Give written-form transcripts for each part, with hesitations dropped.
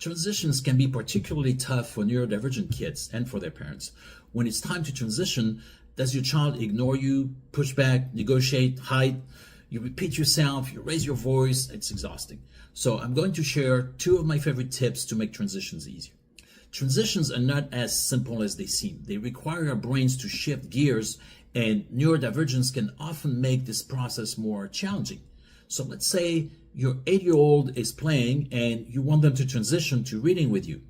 Transitions can be particularly tough for neurodivergent kids and for their parents. When it's time to transition, does your child ignore you, push back, negotiate, hide? You repeat yourself, you raise your voice, it's exhausting. So I'm going to share 2 of my favorite tips to make transitions easier. Transitions are not as simple as they seem. They require our brains to shift gears, and neurodivergence can often make this process more challenging. So let's say your 8-year-old is playing and you want them to transition to reading with you.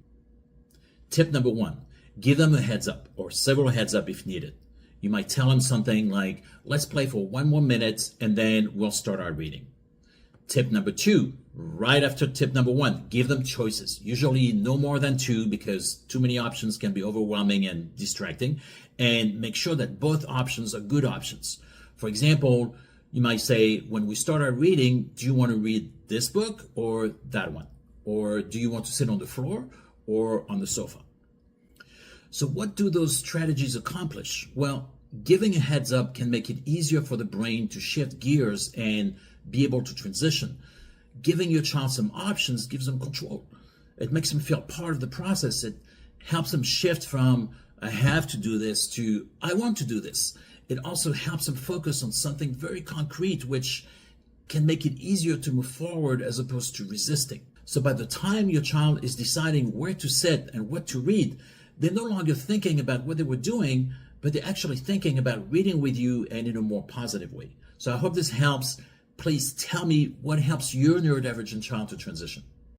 Tip number 1, give them a heads up or several heads up if needed. You might tell them something like, let's play for 1 more minute and then we'll start our reading. Tip number 2, right after tip number 1, give them choices. Usually no more than 2 because too many options can be overwhelming and distracting. And make sure that both options are good options. For example, you might say, when we start our reading, do you want to read this book or that one? Or do you want to sit on the floor or on the sofa? So what do those strategies accomplish? Well, giving a heads up can make it easier for the brain to shift gears and be able to transition. Giving your child some options gives them control. It makes them feel part of the process. It helps them shift from, I have to do this, to, I want to do this. It also helps them focus on something very concrete, which can make it easier to move forward as opposed to resisting. So by the time your child is deciding where to sit and what to read, they're no longer thinking about what they were doing, but they're actually thinking about reading with you and in a more positive way. So I hope this helps. Please tell me what helps your neurodivergent child to transition.